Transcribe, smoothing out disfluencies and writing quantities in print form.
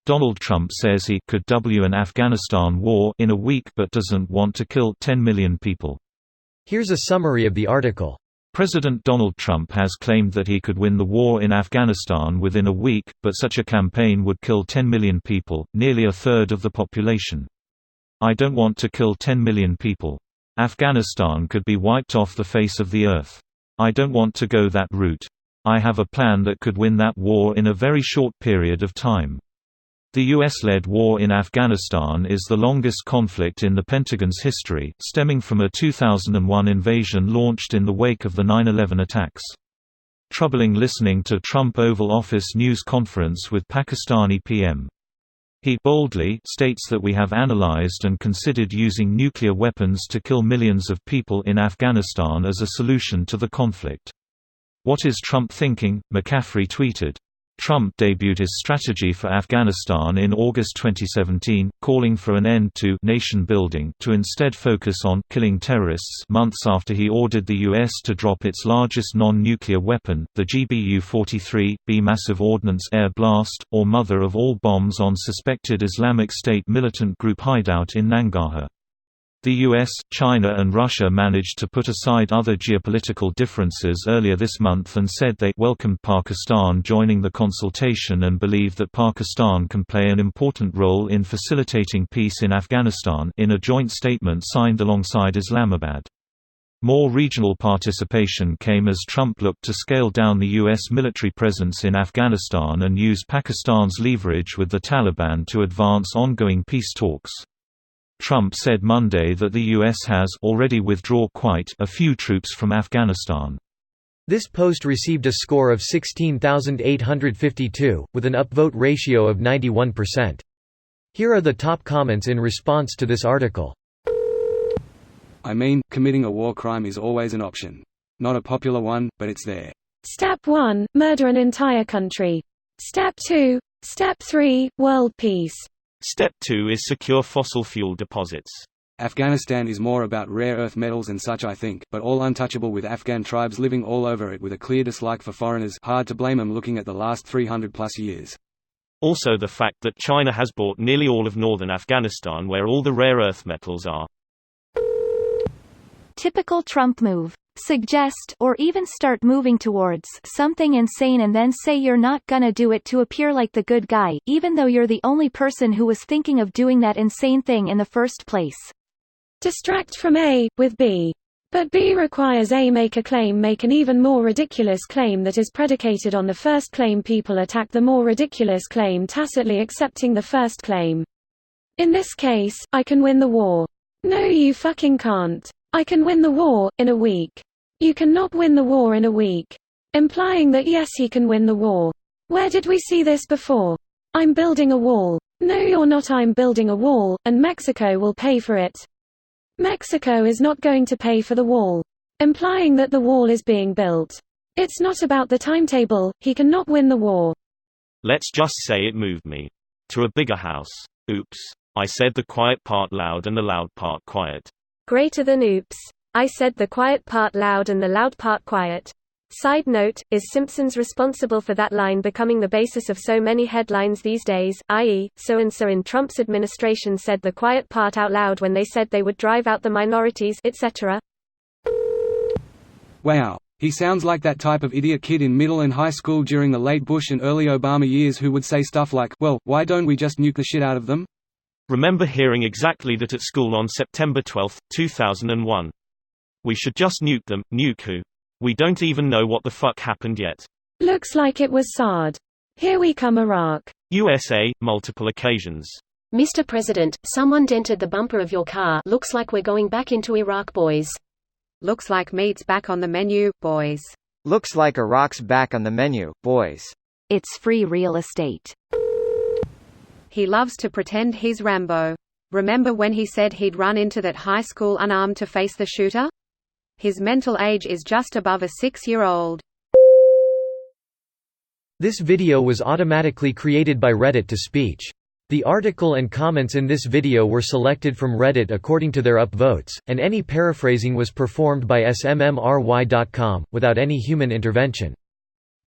Donald Trump says he could W an Afghanistan war in a week but doesn't want to kill 10 million people. Here's a summary of the article. President Donald Trump has claimed that he could win the war in Afghanistan within a week, but such a campaign would kill 10 million people, nearly a third of the population. "I don't want to kill 10 million people. Afghanistan could be wiped off the face of the earth. I don't want to go that route. I have a plan that could win that war in a very short period of time." The US-led war in Afghanistan is the longest conflict in the Pentagon's history, stemming from a 2001 invasion launched in the wake of the 9/11 attacks. Troubling listening to Trump Oval Office news conference with Pakistani PM. He boldly states that we have analyzed and considered using nuclear weapons to kill millions of people in Afghanistan as a solution to the conflict. "What is Trump thinking?" McCaffrey tweeted. Trump debuted his strategy for Afghanistan in August 2017, calling for an end to nation building to instead focus on killing terrorists months after he ordered the U.S. to drop its largest non-nuclear weapon, the GBU-43B massive ordnance air blast, or mother of all bombs on suspected Islamic State militant group hideout in Nangarhar. The US, China and Russia managed to put aside other geopolitical differences earlier this month and said they welcomed Pakistan joining the consultation and believe that Pakistan can play an important role in facilitating peace in Afghanistan, in a joint statement signed alongside Islamabad. More regional participation came as Trump looked to scale down the U.S. military presence in Afghanistan and use Pakistan's leverage with the Taliban to advance ongoing peace talks. Trump said Monday that the U.S. has already withdrawn quite a few troops from Afghanistan. This post received a score of 16,852, with an upvote ratio of 91%. Here are the top comments in response to this article. I mean, committing a war crime is always an option. Not a popular one, but it's there. Step 1 – murder an entire country. Step 2 – Step 3 – world peace. Step 2 is secure fossil fuel deposits. Afghanistan is more about rare earth metals and such I think, but all untouchable with Afghan tribes living all over it with a clear dislike for foreigners. Hard to blame them looking at the last 300+ years. Also the fact that China has bought nearly all of northern Afghanistan where all the rare earth metals are. Typical Trump move. Suggest or even start moving towards something insane and then say you're not gonna do it to appear like the good guy, even though you're the only person who was thinking of doing that insane thing in the first place. Distract from A, with B. But B requires A make an even more ridiculous claim that is predicated on the first claim. People attack the more ridiculous claim tacitly accepting the first claim. In this case, I can win the war. No you fucking can't. I can win the war, in a week. You cannot win the war in a week. Implying that yes he can win the war. Where did we see this before? I'm building a wall. No you're not. I'm building a wall, and Mexico will pay for it. Mexico is not going to pay for the wall. Implying that the wall is being built. It's not about the timetable, he cannot win the war. Let's just say it moved me. To a bigger house. Oops. I said the quiet part loud and the loud part quiet. Greater than oops. I said the quiet part loud and the loud part quiet. Side note, is Simpsons responsible for that line becoming the basis of so many headlines these days, i.e., so-and-so in Trump's administration said the quiet part out loud when they said they would drive out the minorities, etc.? Wow. He sounds like that type of idiot kid in middle and high school during the late Bush and early Obama years who would say stuff like, well, why don't we just nuke the shit out of them? Remember hearing exactly that at school on September 12, 2001. We should just nuke them. Nuke who? We don't even know what the fuck happened yet. Looks like it was SAD. Here we come Iraq. USA, multiple occasions. Mr. President, someone dented the bumper of your car. Looks like we're going back into Iraq, boys. Looks like meat's back on the menu, boys. Looks like Iraq's back on the menu, boys. It's free real estate. He loves to pretend he's Rambo. Remember when he said he'd run into that high school unarmed to face the shooter? His mental age is just above a 6-year-old. This video was automatically created by Reddit to speech. The article and comments in this video were selected from Reddit according to their upvotes, and any paraphrasing was performed by smmry.com, without any human intervention.